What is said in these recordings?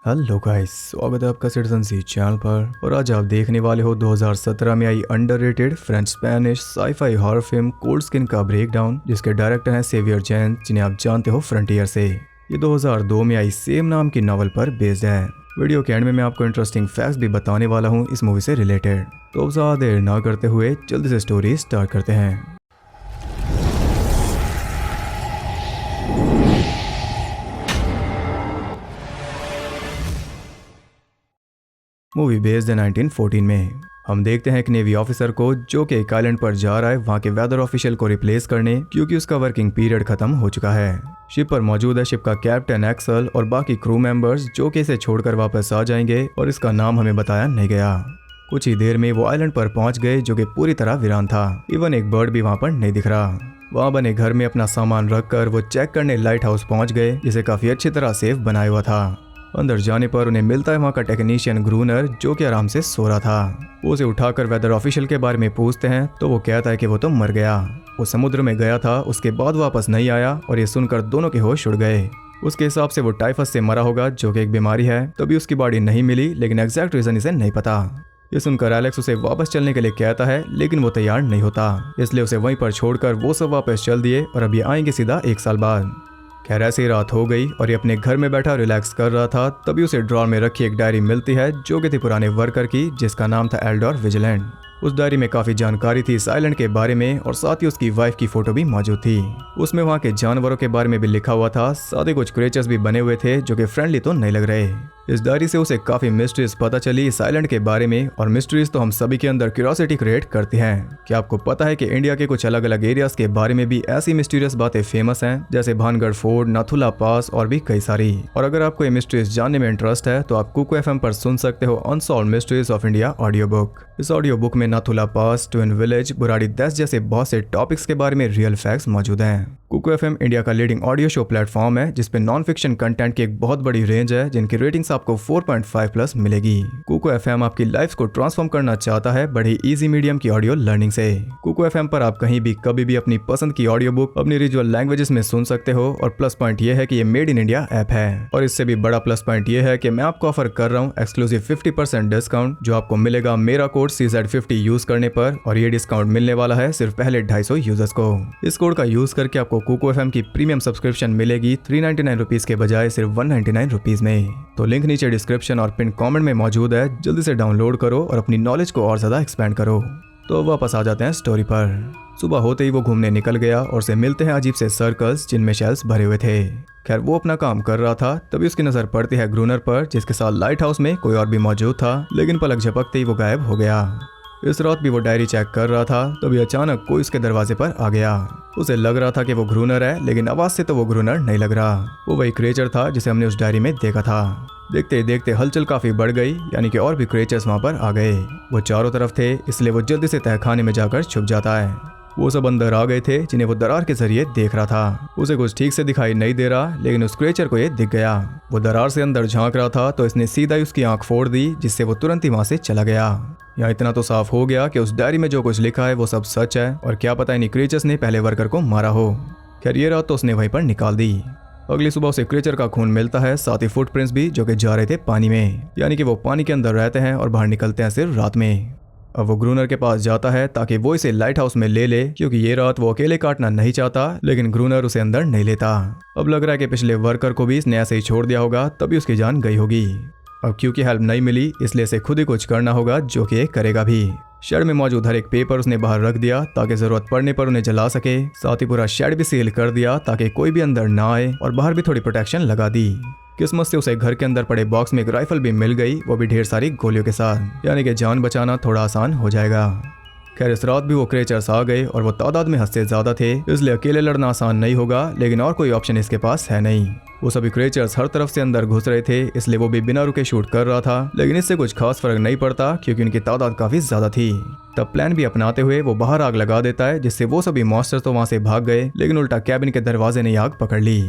Hello guys, स्वागत है आपका सिटीजन सी चैनल पर। और आज आप देखने वाले हो 2017 में आई underrated French Spanish sci fi horror film Cold Skin का ब्रेकडाउन, जिसके डायरेक्टर हैं सेवियर चैन, जिन्हें आप जानते हो फ्रंटियर से। ये 2002 में आई सेम नाम की नॉवल पर बेस्ड है। वीडियो के एंड में मैं आपको इंटरेस्टिंग फैक्ट्स भी बताने वाला हूँ इस मूवी से रिलेटेड। तो अब ज़्यादा देर ना करते हुए जल्दी से स्टोरी स्टार्ट करते हैं। मूवी बेस्ड है 1914 में। हम देखते हैं एक नेवी ऑफिसर को जो कि एक आइलैंड पर जा रहा है वहाँ के वेदर ऑफिशियल को रिप्लेस करने, क्योंकि उसका वर्किंग पीरियड खत्म हो चुका है। शिप पर मौजूद है शिप का कैप्टन एक्सल और बाकी क्रू मेंबर्स जो कि इसे छोड़कर वापस आ जाएंगे, और इसका नाम हमें बताया नहीं गया। कुछ ही देर में वो आइलैंड पर पहुंच गए जो कि पूरी तरह वीरान था। इवन एक बर्ड भी वहाँ पर नहीं दिख रहा। वहाँ बने घर में अपना सामान रखकर वो चेक करने लाइट हाउस पहुंच गए, जिसे काफी अच्छी तरह सेफ बनाया हुआ था। अंदर जाने पर उन्हें मिलता है वहाँ का टेक्नीशियन ग्रूनर, जो कि आराम से सो रहा था। वो उसे उठाकर वेदर ऑफिशियल के बारे में पूछते हैं तो वो कहता है कि वो तो मर गया। वो समुद्र में गया था, उसके बाद वापस नहीं आया, और ये सुनकर दोनों के होश उड़ गए। उसके हिसाब से वो टाइफस से मरा होगा, जो कि एक बीमारी है। तभी उसकी बॉडी नहीं मिली, लेकिन एग्जैक्ट रीजन इसे नहीं पता। ये सुनकर एलेक्स उसे वापस चलने के लिए कहता है, लेकिन वो तैयार नहीं होता। इसलिए उसे वहीं पर छोड़कर वो सब वापस चल दिए, और अब ये आएंगे सीधा 1 साल बाद। खैर ऐसी रात हो गई और ये अपने घर में बैठा रिलैक्स कर रहा था। तभी उसे ड्रॉर में रखी एक डायरी मिलती है जो कि थी पुराने वर्कर की, जिसका नाम था एल्डोर विजिलेंट। उस डायरी में काफी जानकारी थी इस आइलैंड के बारे में, और साथ ही उसकी वाइफ की फोटो भी मौजूद थी। उसमें वहाँ के जानवरों के बारे में भी लिखा हुआ था। साथ ही कुछ क्रिएचर्स भी बने हुए थे जो कि फ्रेंडली तो नहीं लग रहे। इस डायरी से उसे काफी मिस्ट्रीज पता चली इस आइलैंड के बारे में, और मिस्ट्रीज तो हम सभी के अंदर क्यूरियोसिटी क्रिएट करती हैं। क्या आपको पता है कि इंडिया के कुछ अलग अलग एरियाज के बारे में भी ऐसी मिस्टीरियस बातें फेमस हैं, जैसे भानगढ़ फोर्ट, नाथुला पास और भी कई सारी। और अगर आपको ये मिस्ट्रीज जानने में इंटरेस्ट है तो आप कुको एफएम पर सुन सकते हो unsolved mysteries of India audio book. इस ऑडियो बुक में नाथुला पास, ट्विन विलेज, बुराड़ी देश जैसे बहुत से टॉपिक्स के बारे में रियल फैक्ट्स मौजूद हैं। कुको एफएम इंडिया का लीडिंग ऑडियो शो प्लेटफॉर्म है, जिसपे नॉन फिक्शन कंटेंट की एक बहुत बड़ी रेंज है, जिनकी रेटिंग्स आपको 4.5+ मिलेगी। कुको एफएम आपकी लाइफ को ट्रांसफॉर्म करना चाहता है बड़ी इजी मीडियम की ऑडियो लर्निंग से। कुको एफएम पर आप कहीं भी कभी भी अपनी पसंद की ऑडियो बुक अपनी रीजनल लैंग्वेजेस में सुन सकते हो। और प्लस पॉइंट ये है कि ये मेड इन इंडिया ऐप है। और इससे भी बड़ा प्लस पॉइंट ये है कि मैं आपको ऑफर कर रहा हूँ एक्सक्लूसिव 50% डिस्काउंट, जो आपको मिलेगा मेरा कोड CZ50 यूज करने पर। और ये डिस्काउंट मिलने वाला है सिर्फ पहले 250 यूजर्स को। इस कोड का यूज करके आपको कुको एफएम की प्रीमियम सब्सक्रिप्शन मिलेगी 399 रुपीज के बजाय सिर्फ 199 रुपीज में। तो लिंक नीचे डिस्क्रिप्शन और पिन कमेंट में मौजूद है, जल्दी से डाउनलोड करो और अपनी नॉलेज को और ज्यादा एक्सपेंड करो। तो वापस आ जाते हैं स्टोरी पर। सुबह होते ही वो घूमने निकल गया और उसे मिलते हैं अजीब से सर्कल्स, जिनमें शेल्स भरे हुए थे। खैर वो अपना काम कर रहा था, तभी उसकी नजर पड़ती है ग्रूनर पर, जिसके साथ लाइट हाउस में कोई और भी मौजूद था, लेकिन पलक झपकते ही वो गायब हो गया। इस रात भी वो डायरी चेक कर रहा था, तभी अचानक कोई उसके दरवाजे पर आ गया। उसे लग रहा था कि वो ग्रूनर है, लेकिन आवाज से तो वो ग्रूनर नहीं लग रहा। वो वही क्रिएचर था जिसे हमने उस डायरी में देखा था। देखते ही देखते हलचल काफी बढ़ गई, यानी कि और भी क्रिएचर्स वहाँ पर आ गए। वो चारों तरफ थे, इसलिए वो जल्दी से तहखाने में जाकर छुप जाता है। वो सब अंदर आ गए थे, जिन्हें वो दरार के जरिए देख रहा था। उसे कुछ ठीक से दिखाई नहीं दे रहा, लेकिन उस क्रिएचर को ये दिख गया। वो दरार से अंदर झांक रहा था तो इसने सीधा ही उसकी आंख फोड़ दी, जिससे वो तुरंत ही वहां से चला गया। यहाँ इतना तो साफ हो गया कि उस डायरी में जो कुछ लिखा है वो सब सच है, और क्या पता इन्हीं क्रिएचर्स ने पहले वर्कर को मारा हो। खैर ये रात तो उसने वहीं पर निकाल दी। अगली सुबह उसे क्रिएचर का खून मिलता है, साथ ही फुटप्रिंट्स भी, जो कि जा रहे थे पानी में, यानी कि वो पानी के अंदर रहते हैं और बाहर निकलते हैं सिर्फ रात में। अब वो ग्रूनर के पास जाता है ताकि वो इसे लाइट हाउस में ले ले, क्योंकि ये रात वो अकेले काटना नहीं चाहता, लेकिन ग्रूनर उसे अंदर नहीं लेता। अब लग रहा है कि पिछले वर्कर को भी इसने ऐसे ही छोड़ दिया होगा, तभी उसकी जान गई होगी। अब क्योंकि हेल्प नहीं मिली, इसलिए इसे खुद ही कुछ करना होगा, जो कि करेगा भी। शेड में मौजूद हर एक पेपर उसने बाहर रख दिया ताकि जरूरत पड़ने पर उन्हें जला सके। साथ ही पूरा शेड भी सील कर दिया ताकि कोई भी अंदर ना आए, और बाहर भी थोड़ी प्रोटेक्शन लगा दी। किस्मत से उसे घर के अंदर पड़े बॉक्स में एक राइफल भी मिल गई, वो भी ढेर सारी गोलियों के साथ, यानी कि जान बचाना थोड़ा आसान हो जाएगा। खैर इस रात भी वो क्रिएचर्स आ गए और वो तादाद में हद से ज्यादा थे, इसलिए अकेले लड़ना आसान नहीं होगा, लेकिन और कोई ऑप्शन इसके पास है नहीं। वो सभी क्रिएचर्स हर तरफ से अंदर घुस रहे थे, इसलिए वो भी बिना रुके शूट कर रहा था, लेकिन इससे कुछ खास फर्क नहीं पड़ता, क्योंकि उनकी तादाद काफी ज्यादा थी। तब प्लान भी अपनाते हुए वो बाहर आग लगा देता है, जिससे वो सभी मॉन्स्टर्स तो वहां से भाग गए, लेकिन उल्टा कैबिन के दरवाजे ने आग पकड़ ली।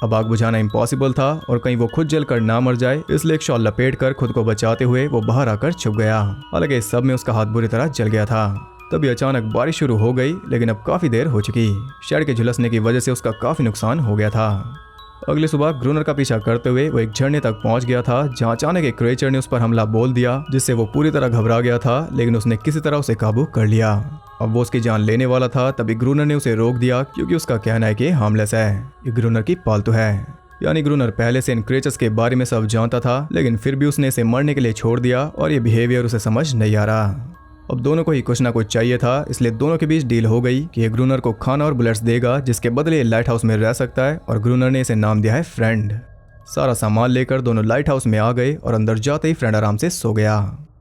अब आग बुझाना इम्पॉसिबल था, और कहीं वो खुद जल कर ना मर जाए, इसलिए एक शॉल लपेट कर खुद को बचाते हुए वो बाहर आकर छुप गया। हालांकि इस सब में उसका हाथ बुरी तरह जल गया था। तभी अचानक बारिश शुरू हो गई, लेकिन अब काफी देर हो चुकी। शेड के झुलसने की वजह से उसका काफी नुकसान हो गया था। अगली सुबह ग्रूनर का पीछा करते हुए वो एक झरने तक पहुंच गया था, जहां अचानक एक क्रेचर ने उस पर हमला बोल दिया, जिससे वो पूरी तरह घबरा गया था, लेकिन उसने किसी तरह उसे काबू कर लिया। अब वो उसकी जान लेने वाला था, तभी ग्रूनर ने उसे रोक दिया, क्योंकि उसका कहना है कि हार्मलेस है, ये ग्रूनर की पालतू है। यानी ग्रूनर पहले से इन क्रेचर्स के बारे में सब जानता था, लेकिन फिर भी उसने इसे मरने के लिए छोड़ दिया और ये बिहेवियर उसे समझ नहीं आ रहा। अब दोनों को ही कुछ ना कुछ चाहिए था, इसलिए दोनों के बीच डील हो गई कि ये ग्रूनर को खाना और बुलेट्स देगा, जिसके बदले ये लाइट हाउस में रह सकता है, और ग्रूनर ने इसे नाम दिया है फ्रेंड। सारा सामान लेकर दोनों लाइट हाउस में आ गए और अंदर जाते ही फ्रेंड आराम से सो गया।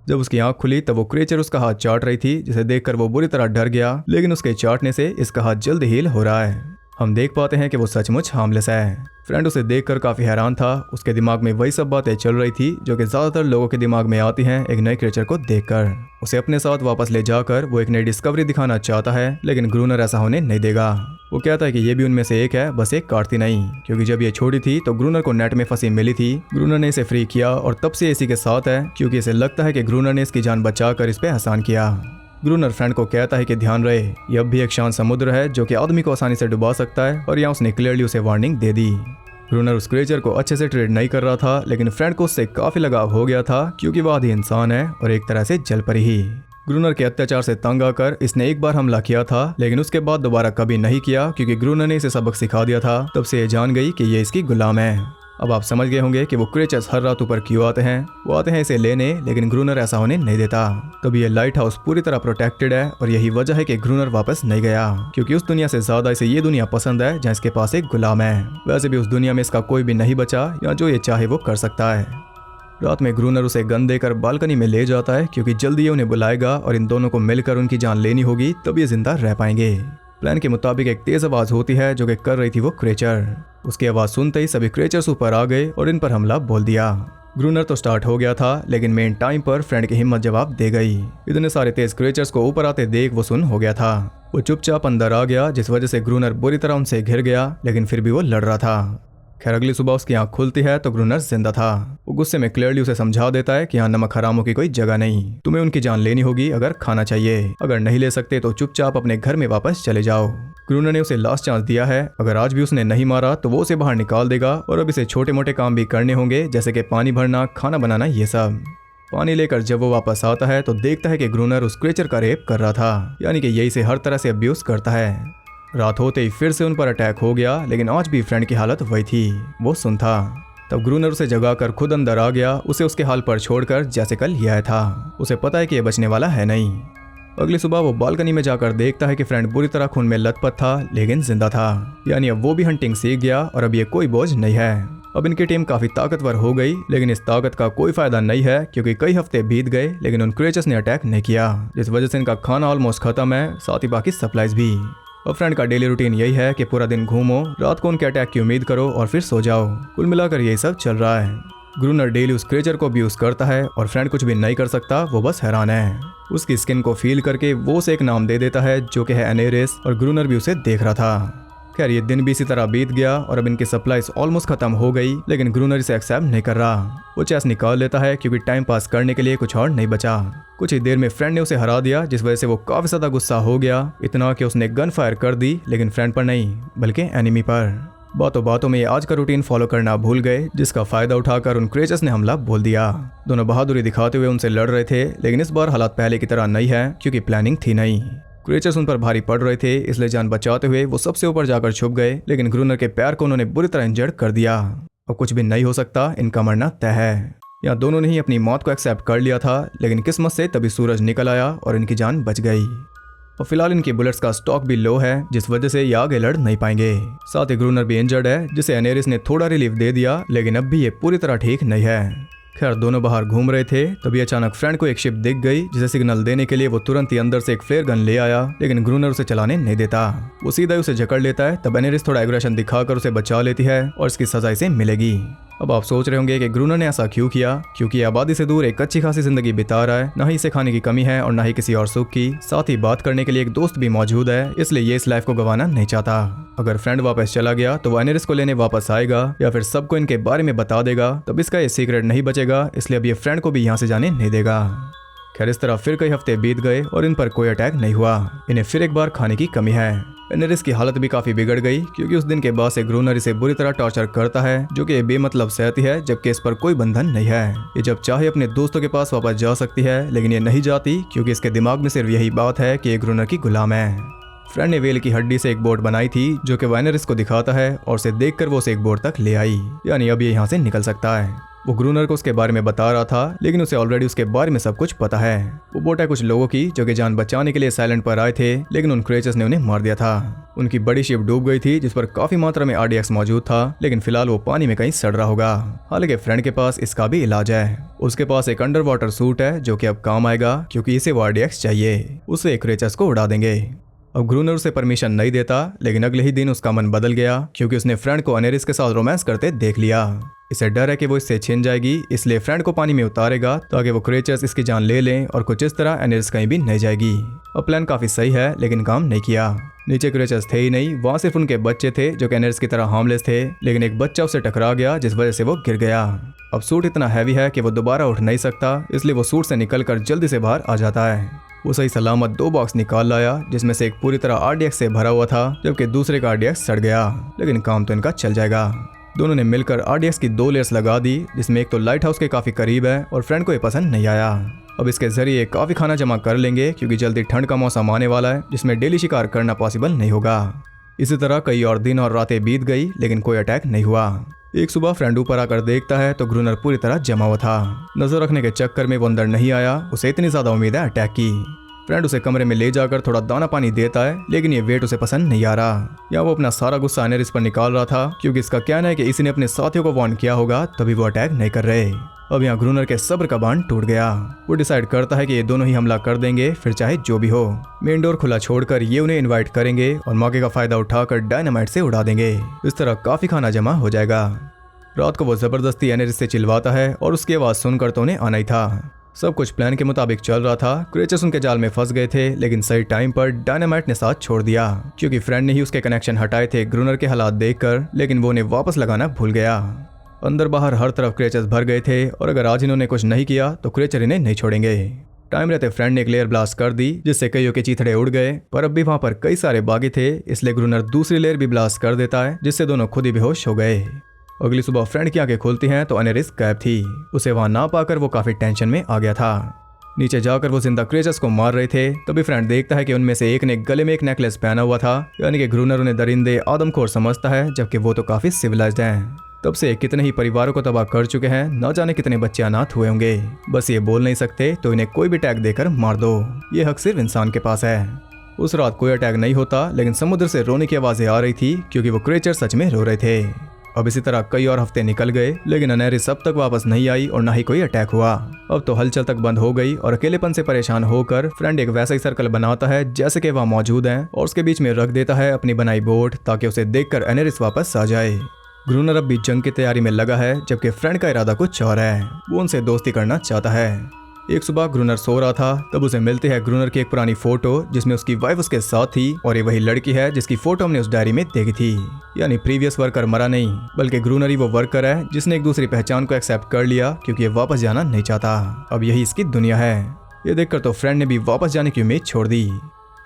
जब उसकी आंख खुली तब वो क्रेचर उसका हाथ चाट रही थी, जिसे देखकर वो बुरी तरह डर गया, लेकिन उसके चाटने से इसका हाथ जल्द हील हो रहा है। हम देख पाते हैं कि वो सचमुच हार्मलेस है। फ्रेंड उसे देखकर काफी हैरान था, उसके दिमाग में वही सब बातें चल रही थी जो कि ज्यादातर लोगों के दिमाग में आती हैं एक नए क्रिएचर को देखकर। उसे अपने साथ वापस ले जाकर वो एक नई डिस्कवरी दिखाना चाहता है, लेकिन ग्रूनर ऐसा होने नहीं देगा। वो कहता है कि ये भी उनमें से एक है, बस एक काटती नहीं, क्योंकि जब ये छोटी थी तो ग्रूनर को नेट में फंसी मिली थी। ग्रूनर ने इसे फ्री किया और तब से इसी के साथ है, क्योंकि इसे लगता है कि ग्रूनर ने इसकी जान बचाकर इस पे एहसान किया। ग्रूनर फ्रेंड को कहता है कि ध्यान रहे, ये अब भी एक शांत समुद्र है जो कि आदमी को आसानी से डुबा सकता है, और यहाँ उसने क्लियरली उसे वार्निंग दे दी। ग्रूनर उस क्रिएचर को अच्छे से ट्रीट नहीं कर रहा था, लेकिन फ्रेंड को उससे काफी लगाव हो गया था, क्योंकि वह आधी इंसान है और एक तरह से जल परी ही। ग्रूनर के अत्याचार से तंग आकर इसने एक बार हमला किया था, लेकिन उसके बाद दोबारा कभी नहीं किया, क्योंकि ग्रूनर ने इसे सबक सिखा दिया था। तब से ये जान गई कि ये इसकी गुलाम है। अब आप समझ गए होंगे कि वो क्रिएचर्स हर रात ऊपर क्यों आते हैं। वो आते हैं इसे लेने, लेकिन ग्रूनर ऐसा होने नहीं देता। तभी ये लाइट हाउस पूरी तरह प्रोटेक्टेड है, और यही वजह है कि ग्रूनर वापस नहीं गया, क्योंकि उस दुनिया से ज्यादा इसे ये दुनिया पसंद है जहाँ इसके पास एक गुलाम है। वैसे भी उस दुनिया में इसका कोई भी नहीं बचा, या जो ये चाहे वो कर सकता है। रात में ग्रूनर उसे गन देकर बालकनी में ले जाता है, क्योंकि जल्दी ये उन्हें बुलाएगा और इन दोनों को मिलकर उनकी जान लेनी होगी, तब ये जिंदा रह पाएंगे। प्लान के मुताबिक एक तेज आवाज होती है जो कि कर रही थी वो क्रेचर। उसकी आवाज सुनते ही सभी क्रेचर्स ऊपर आ गए और इन पर हमला बोल दिया। ग्रूनर तो स्टार्ट हो गया था, लेकिन मेन टाइम पर फ्रेंड की हिम्मत जवाब दे गई। इतने सारे तेज क्रेचर्स को ऊपर आते देख वो सुन हो गया था। वो चुपचाप अंदर आ गया, जिस वजह से ग्रूनर बुरी तरह उनसे घिर गया, लेकिन फिर भी वो लड़ रहा था। खैर अगली सुबह उसकी आंख खुलती है तो ग्रूनर जिंदा था। वो गुस्से में क्लियरली उसे समझा देता है कि यहाँ नमक हरामों की कोई जगह नहीं, तुम्हें उनकी जान लेनी होगी अगर खाना चाहिए, अगर नहीं ले सकते तो चुपचाप अपने घर में वापस चले जाओ। ग्रूनर ने उसे लास्ट चांस दिया है, अगर आज भी उसने नहीं मारा तो वो उसे बाहर निकाल देगा, और अब इसे छोटे मोटे काम भी करने होंगे, जैसे कि पानी भरना, खाना बनाना, ये सब। पानी लेकर जब वो वापस आता है तो देखता है कि ग्रूनर उस क्रेचर का रेप कर रहा था, यानी कि यही से हर तरह से अब्यूज करता है। रात होते ही फिर से उन पर अटैक हो गया, लेकिन आज भी फ्रेंड की हालत वही थी, वो सुन था। तब ग्रूनर उसे जगाकर खुद अंदर आ गया, उसे उसके हाल पर छोड़कर, जैसे कल यह था। उसे पता है कि यह बचने वाला है नहीं। अगली सुबह वो बालकनी में जाकर देखता है कि फ्रेंड बुरी तरह खून में लथपथ था, लेकिन जिंदा था, यानी अब वो भी हंटिंग सीख गया और अब ये कोई बोझ नहीं है। अब इनकी टीम काफी ताकतवर हो गई, लेकिन इस ताकत का कोई फायदा नहीं है, क्योंकि कई हफ्ते बीत गए लेकिन उन क्रेचर्स ने अटैक नहीं किया, जिस वजह से इनका खाना ऑलमोस्ट खत्म है, साथ ही बाकी सप्लाईज भी। और फ्रेंड का डेली रूटीन यही है कि पूरा दिन घूमो, रात को उनके अटैक की उम्मीद करो और फिर सो जाओ। कुल मिलाकर यही सब चल रहा है। ग्रूनर डेली उस क्रेचर को अब्यूज करता है और फ्रेंड कुछ भी नहीं कर सकता, वो बस हैरान है। उसकी स्किन को फील करके वो उसे एक नाम दे देता है जो कि है एनेरिस, और ग्रूनर भी उसे देख रहा था। खैर ये दिन भी इसी तरह बीत गया और अब इनकी सप्लाईज ऑलमोस्ट खत्म हो गई, लेकिन ग्रूनर इसे एक्सेप्ट नहीं कर रहा। वो चेस निकाल लेता है, क्योंकि टाइम पास करने के लिए कुछ और नहीं बचा। कुछ ही देर में फ्रेंड ने उसे हरा दिया, जिस वजह से वो काफी ज्यादा गुस्सा हो गया, इतना कि उसने गन फायर कर दी, लेकिन फ्रेंड पर नहीं बल्कि एनिमी पर। बातों बातों में ये आज का रूटीन फॉलो करना भूल गए, जिसका फायदा उठाकर उन क्रेचर्स ने हमला बोल दिया। दोनों बहादुरी दिखाते हुए उनसे लड़ रहे थे, लेकिन इस बार हालात पहले की तरह नहीं है, क्योंकि प्लानिंग थी नहीं। क्रेचर्स उन पर भारी पड़ रहे थे, इसलिए जान बचाते हुए वो सबसे ऊपर जाकर छुप गए, लेकिन ग्रूनर के पैर को उन्होंने बुरी तरह इंजर्ड कर दिया। अब कुछ भी नहीं हो सकता, इनका मरना तय है। यहाँ दोनों ने ही अपनी मौत को एक्सेप्ट कर लिया था, लेकिन किस्मत से तभी सूरज निकल आया और इनकी जान बच गई। और फिलहाल इनकी बुलेट्स का स्टॉक भी लो है, जिस वजह से ये आगे लड़ नहीं पाएंगे। साथ ही ग्रूनर भी इंजर्ड है, जिसे एनेरिस ने थोड़ा रिलीफ दे दिया, लेकिन अब भी ये पूरी तरह ठीक नहीं है। खैर दोनों बाहर घूम रहे थे, तभी अचानक फ्रेंड को एक शिप दिख गई, जिसे सिग्नल देने के लिए वो तुरंत ही अंदर से एक फ्लेयर गन ले आया, लेकिन ग्रूनर उसे चलाने नहीं देता। वो सीधा ही उसे जकड़ लेता है। तब एनेरिस थोड़ा एग्रेशन दिखाकर उसे बचा लेती है और इसकी सजा इसे मिलेगी। अब आप सोच रहे होंगे कि ग्रूनर ने ऐसा क्यों किया, क्योंकि आबादी से दूर एक अच्छी खासी जिंदगी बिता रहा है, ना ही इसे खाने की कमी है और ना ही किसी और सुख की, साथ ही बात करने के लिए एक दोस्त भी मौजूद है, इसलिए ये इस लाइफ को गंवाना नहीं चाहता। अगर फ्रेंड वापस चला गया तो वो एनेरिस को लेने वापस आएगा या फिर सबको इनके बारे में बता देगा, तब इसका ये सीक्रेट नहीं बचेगा, इसलिए अब ये फ्रेंड को भी यहाँ से जाने नहीं देगा। खैर इस तरह फिर कई हफ्ते बीत गए और इन पर कोई अटैक नहीं हुआ। इन्हें फिर एक बार खाने की कमी है। एनेरिस की हालत भी काफी बिगड़ गई क्योंकि उस दिन के बाद से ग्रूनर इसे बुरी तरह टॉर्चर करता है, जो कि बेमतलब सहती है जबकि इस पर कोई बंधन नहीं है। ये जब चाहे अपने दोस्तों के पास वापस जा सकती है, लेकिन ये नहीं जाती क्योंकि इसके दिमाग में सिर्फ यही बात है कि ये ग्रूनर की गुलाम है। फ्रेंड ने वेल की हड्डी से एक बोट बनाई थी जो कि एनेरिस को दिखाता है और उसे देखकर वो उसे एक बोट तक ले आई, यानी अब ये यहाँ से निकल सकता है। वो ग्रूनर को उसके बारे में बता रहा था, लेकिन उसे ऑलरेडी उसके बारे में सब कुछ पता है। वो बोट है कुछ लोगों की जो कि जान बचाने के लिए साइलेंट पर आए थे, लेकिन उन क्रेचर्स ने उन्हें मार दिया था। उनकी बड़ी शिप डूब गई थी जिस पर काफी मात्रा में RDX मौजूद था, लेकिन फिलहाल वो पानी में कहीं सड़ रहा होगा। हालांकि फ्रेंड के पास इसका भी इलाज है। उसके पास एक अंडर वाटर सूट है जो कि अब काम आएगा क्योंकि इसे वो RDX चाहिए। उससे क्रेचर्स को उड़ा देंगे। अब ग्रूनर उसे परमिशन नहीं देता, लेकिन अगले ही दिन उसका मन बदल गया क्योंकि उसने फ्रेंड को एनेरिस के साथ रोमांस करते देख लिया। इसे डर है कि वो इससे छिन जाएगी, इसलिए फ्रेंड को पानी में उतारेगा ताकि वो क्रेचर्स इसकी जान ले लें और कुछ इस तरह एनेरिस कहीं भी नहीं जाएगी। अब प्लान काफी सही है, लेकिन काम नहीं किया। नीचे क्रेचर्स थे ही नहीं, वहाँ सिर्फ उनके बच्चे थे जो कि एनेरिस की तरह हार्मलेस थे, लेकिन एक बच्चा उससे टकरा गया जिस वजह से वो गिर गया। अब सूट इतना हैवी है कि वो दोबारा उठ नहीं सकता, इसलिए वो सूट से निकलकर जल्दी से बाहर आ जाता है। वो सही सलामत 2 बॉक्स निकाल लाया जिसमें से एक पूरी तरह RDX से भरा हुआ था जबकि दूसरे का RDX सड़ गया, लेकिन काम तो इनका चल जाएगा। दोनों ने मिलकर RDX की 2 लेयर्स लगा दी जिसमें एक तो लाइट हाउस के काफी करीब है और फ्रेंड को ये पसंद नहीं आया। अब इसके जरिए काफी खाना जमा कर लेंगे क्योंकि जल्दी ठंड का मौसम आने वाला है जिसमें डेली शिकार करना पॉसिबल नहीं होगा। इसी तरह कई और दिन और रातें बीत गई, लेकिन कोई अटैक नहीं हुआ। एक सुबह फ्रेंड ऊपर आकर देखता है तो ग्रूनर पूरी तरह जमा हुआ था। नजर रखने के चक्कर में वो अंदर नहीं आया, उसे इतनी ज्यादा उम्मीद है अटैक की। फ्रेंड उसे कमरे में ले जाकर थोड़ा दाना पानी देता है, लेकिन ये वेट उसे पसंद नहीं आ रहा। या वो अपना सारा गुस्सा एनेरिस पर निकाल रहा था क्योंकि इसका कहना है कि इसी ने अपने साथियों को वार्न किया होगा तभी वो अटैक नहीं कर रहे। अब यहाँ ग्रूनर के सब्र का बांध टूट गया। वो डिसाइड करता है कि ये दोनों ही हमला कर देंगे, फिर चाहे जो भी हो। मेन डोर खुला छोड़कर ये उन्हें इन्वाइट करेंगे और मौके का फायदा उठाकर डायनामाइट से उड़ा देंगे। इस तरह काफी खाना जमा हो जाएगा। रात को वो जबरदस्ती एनेरिस से चिल्लाता है और उसकी आवाज सुनकर तो उन्हें आना ही था। सब कुछ प्लान के मुताबिक चल रहा था। क्रेचर्स उनके जाल में फंस गए थे, लेकिन सही टाइम पर डायनामाइट ने साथ छोड़ दिया क्योंकि फ्रेंड ने ही उसके कनेक्शन हटाए थे ग्रूनर के हालात देखकर, लेकिन वो उन्हें वापस लगाना भूल गया। अंदर बाहर हर तरफ क्रेचर्स भर गए थे और अगर आज इन्होंने कुछ नहीं किया तो क्रेचर इन्हें नहीं छोड़ेंगे। टाइम रहते फ्रेंड ने एक लेयर ब्लास्ट कर दी जिससे कईयों के चीथड़े उड़ गए, पर अब भी वहां पर कई सारे बागी थे, इसलिए ग्रूनर दूसरी लेयर भी ब्लास्ट कर देता है जिससे दोनों खुद ही बेहोश हो गए। अगली सुबह फ्रेंड की आंखें खुलती हैं तो एनेरिस गायब थी। उसे वहां ना पाकर वो काफी टेंशन में आ गया था। नीचे जाकर वो जिंदा क्रेचर्स को मार रहे थे, तभी फ्रेंड देखता है कि उनमें से एक ने गले में एक नेकलेस पहना हुआ था, यानी कि ग्रूनर उन्हें दरिंदे आदमखोर समझता है जबकि वो तो काफी सिविलाइज्ड हैं। तब से कितने ही परिवारों को तबाह कर चुके हैं, न जाने कितने बच्चे अनाथ हुए होंगे। बस ये बोल नहीं सकते तो इन्हें कोई भी टैग देकर मार दो, ये हक सिर्फ इंसान के पास है। उस रात कोई अटैक नहीं होता, लेकिन समुद्र से रोने की आवाजें आ रही थी क्योंकि वो क्रेचर सच में रो रहे थे। अब इसी तरह कई और हफ्ते निकल गए, लेकिन एनेरिस अब तक वापस नहीं आई और ना ही कोई अटैक हुआ। अब तो हलचल तक बंद हो गई और अकेलेपन से परेशान होकर फ्रेंड एक वैसा ही सर्कल बनाता है जैसे कि वहाँ मौजूद है और उसके बीच में रख देता है अपनी बनाई बोट ताकि उसे देखकर एनेरिस वापस आ जाए। ग्रूनर अब भी जंग की तैयारी में लगा है जबकि फ्रेंड का इरादा कुछ और है, वो उनसे दोस्ती करना चाहता है। एक सुबह ग्रूनर सो रहा था, तब उसे मिलती है ग्रूनर की एक पुरानी फोटो जिसमें उसकी वाइफ उसके साथ थी और ये वही लड़की है जिसकी फोटो हमने उस डायरी में देखी थी। यानी प्रीवियस वर्कर मरा नहीं, बल्कि ग्रूनर ही वो वर्कर है जिसने एक दूसरी पहचान को एक्सेप्ट कर लिया क्योंकि ये वापस जाना नहीं चाहता। अब यही इसकी दुनिया है। ये देखकर तो फ्रेंड ने भी वापस जाने की उम्मीद छोड़ दी।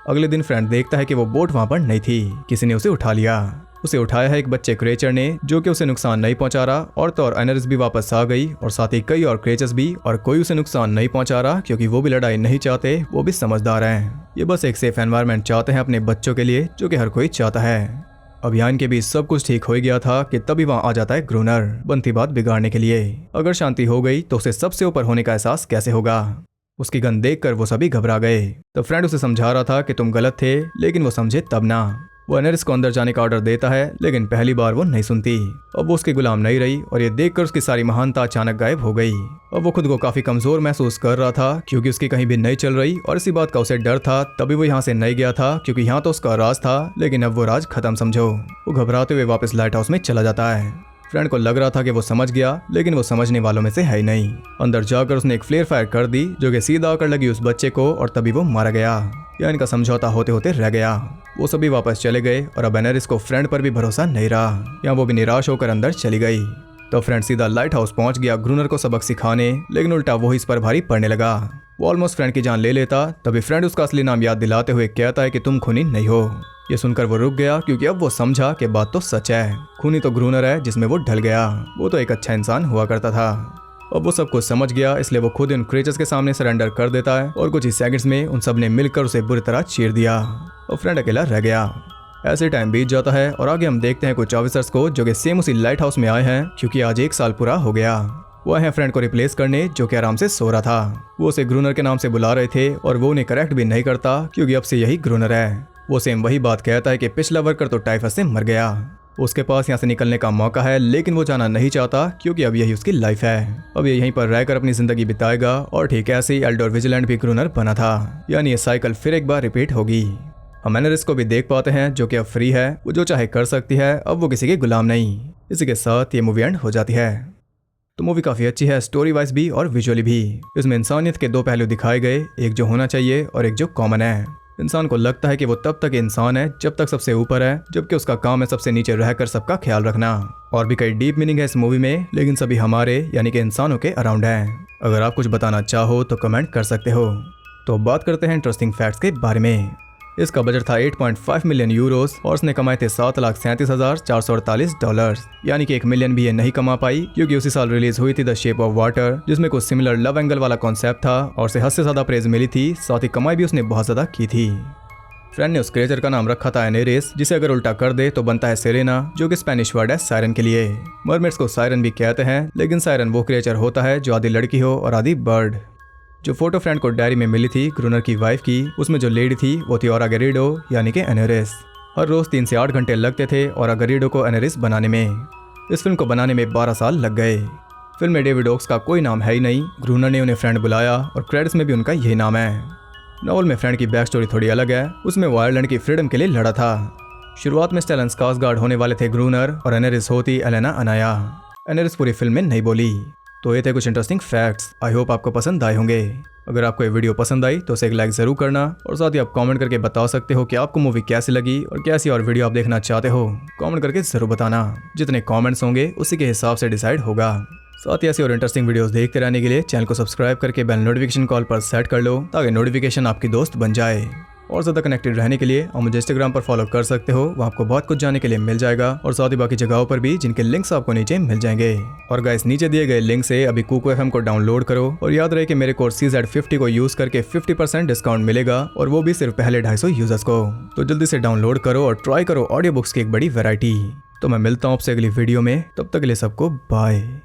अगले दिन फ्रेंड देखता है कि वो बोट वहां पर नहीं थी, किसी ने उसे उठा लिया। उसे उठाया है एक बच्चे क्रेचर ने जो कि उसे नुकसान नहीं पहुंचा रहा, और तो और एनेरिस भी वापस आ गई और साथ ही कई और क्रेचर्स भी, और कोई उसे नुकसान नहीं पहुंचा रहा क्योंकि वो भी लड़ाई नहीं चाहते, वो भी समझदार हैं। ये बस एक सेफ एनवायरनमेंट चाहते हैं अपने बच्चों के लिए जो कि हर कोई चाहता है। अभियान के बीच सब कुछ ठीक हो गया था कि तभी वहां आ जाता है ग्रूनर बनती बात बिगाड़ने के लिए। अगर शांति हो गई तो उसे सबसे ऊपर होने का एहसास कैसे होगा। उसकी गन देखकर वो सभी घबरा गए। तो फ्रेंड उसे समझा रहा था कि तुम गलत थे, लेकिन वो समझे तब ना। वो एनेरिस को अंदर जाने का ऑर्डर देता है, लेकिन पहली बार वो नहीं सुनती। अब वो उसकी गुलाम नहीं रही और ये देखकर उसकी सारी महानता अचानक गायब हो गई। अब वो खुद को काफी कमजोर महसूस कर रहा था क्योंकि उसकी कहीं भी नहीं चल रही, और इसी बात का उसे डर था। तभी वो यहाँ से नहीं गया था क्योंकि यहाँ तो उसका राज था, लेकिन अब वो राज खत्म समझो। वो घबराते हुए वापस लाइट हाउस में चला जाता है। फ्रेंड को लग रहा था कि वो समझ गया, लेकिन वो समझने वालों में से है ही नहीं। अंदर जाकर उसने एक फ्लेयर फायर कर दी जो कि सीधा आकर लगी उस बच्चे को, और तभी वो मारा गया। या इनका समझौता होते होते रह गया। वो सभी वापस चले गए और अब एनेरिस को फ्रेंड पर भी भरोसा नहीं रहा। या वो भी निराश होकर अंदर चली गई। तो फ्रेंड सीधा लाइट हाउस पहुंच गया ग्रूनर को सबक सिखाने, लेकिन उल्टा वो इस पर भारी पड़ने लगा। वो ऑलमोस्ट फ्रेंड की जान ले लेता, तभी फ्रेंड उसका असली नाम याद दिलाते हुए कहता है कि तुम खूनी नहीं हो। ये सुनकर वो रुक गया क्योंकि अब वो समझा कि बात तो सच है। खूनी तो ग्रूनर है जिसमें वो ढल गया। वो तो एक अच्छा इंसान हुआ करता था। अब वो सब कुछ समझ गया, इसलिए वो खुद उन क्रीचर्स के सामने सरेंडर कर देता है और कुछ ही सेकंड्स में उन सब ने मिलकर उसे बुरी तरह चीर दिया और फ्रेंड अकेला रह गया। ऐसे टाइम बीत जाता है और आगे हम देखते हैं कुछ ऑफिसर्स को जो कि सेम उसी लाइट हाउस में आए हैं क्योंकि आज 1 साल पूरा हो गया। वो आए हैं फ्रेंड को रिप्लेस करने जो कि आराम से सो रहा था। वो उसे ग्रूनर के नाम से बुला रहे थे और वो उन्हें करेक्ट भी नहीं करता क्योंकि अब से यही ग्रूनर है। वो सेम वही बात कहता है कि पिछला वर्कर तो टाइफस से मर गया। उसके पास यहाँ से निकलने का मौका है लेकिन वो जाना नहीं चाहता क्योंकि अब यही उसकी लाइफ है। अब ये यहीं पर रहकर अपनी जिंदगी बिताएगा और ठीक ऐसे ही एल्डोर विजिलेंट भी ग्रूनर बना था, यानी ये साइकिल फिर एक बार रिपीट होगी। हम एनरिस को भी देख पाते हैं जो कि अब फ्री है, वो जो चाहे कर सकती है, अब वो किसी के गुलाम नहीं। इसी के साथ ये मूवी एंड हो जाती है। तो मूवी काफ़ी अच्छी है स्टोरी वाइज भी और विजुअली भी। इसमें इंसानियत के 2 पहलू दिखाए गए, एक जो होना चाहिए और एक जो कॉमन है। इंसान को लगता है कि वो तब तक इंसान है जब तक सबसे ऊपर है, जबकि उसका काम है सबसे नीचे रहकर सबका ख्याल रखना। और भी कई डीप मीनिंग है इस मूवी में, लेकिन सभी हमारे यानी कि इंसानों के अराउंड है। अगर आप कुछ बताना चाहो तो कमेंट कर सकते हो। तो बात करते हैं इंटरेस्टिंग फैक्ट्स के बारे में। इसका बजट था 8.5 मिलियन यूरोस और उसने कमाए थे $7,37,448, यानी कि 1 मिलियन भी ये नहीं कमा पाई क्योंकि उसी साल रिलीज हुई थी द शेप ऑफ वाटर, जिसमें कुछ सिमिलर लव एंगल वाला कॉन्सेप्ट था और उसे हद से ज्यादा प्रेज मिली थी, साथ ही कमाई भी उसने बहुत ज्यादा की थी। फ्रेंड ने उस क्रिएचर का नाम रखा था एनेरिस, जिसे अगर उल्टा कर दे तो बनता है सेरेना, जो कि स्पेनिश वर्ड है सायरन के लिए। मरमेड्स को सायरन भी कहते हैं, लेकिन सायरन वो क्रिएचर होता है जो आधी लड़की हो और आधी बर्ड। जो फोटो फ्रेंड को डायरी में मिली थी ग्रूनर की वाइफ की, उसमें जो लेडी थी वो थी ओरा गरीडो यानी कि एनेरिस। हर रोज 3 से 8 घंटे लगते थे ओरा गरीडो को एनेरिस बनाने में। इस फिल्म को बनाने में 12 साल लग गए। फिल्म में डेविड ओक्स का कोई नाम है ही नहीं, ग्रूनर ने उन्हें फ्रेंड बुलाया और क्रेडिट्स में भी उनका यही नाम है। नॉवल में फ्रेंड की बैक स्टोरी थोड़ी अलग है, उसमें वो आयरलैंड की फ्रीडम के लिए लड़ा था। शुरुआत में स्टेलन स्कार्सगार्ड होने वाले थे ग्रूनर और एनेरिस होती एलेना अनाया। एनेरिस पूरी फिल्म में नहीं बोली। तो ये थे कुछ इंटरेस्टिंग फैक्ट्स, आई होप आपको पसंद आए होंगे। अगर आपको ये वीडियो पसंद आई तो उसे एक लाइक जरूर करना और साथ ही आप कमेंट करके बता सकते हो कि आपको मूवी कैसी लगी और कैसी और वीडियो आप देखना चाहते हो। कमेंट करके जरूर बताना, जितने कमेंट्स होंगे उसी के हिसाब से डिसाइड होगा। साथ ही ऐसी और इंटरेस्टिंग वीडियोस देखते रहने के लिए चैनल को सब्सक्राइब करके बेल नोटिफिकेशन कॉल पर सेट कर लो ताकि नोटिफिकेशन आपकी दोस्त बन जाए। और ज़्यादा कनेक्टेड रहने के लिए आप मुझे इंस्टाग्राम पर फॉलो कर सकते हो, वहाँ आपको बहुत कुछ जानने के लिए मिल जाएगा और साथ ही बाकी जगहों पर भी जिनके लिंक्स आपको नीचे मिल जाएंगे। और गाइस नीचे दिए गए लिंक से अभी कुको FM को डाउनलोड करो और याद रहे कि मेरे कोड CZ50 को यूज करके 50% डिस्काउंट मिलेगा और वो भी सिर्फ पहले 250 यूजर्स को। तो जल्दी से डाउनलोड करो और ट्राई करो ऑडियो बुक्स की एक बड़ी वैरायटी। तो मैं मिलता हूँ आपसे अगली वीडियो में, तब तक के लिए सबको बाय।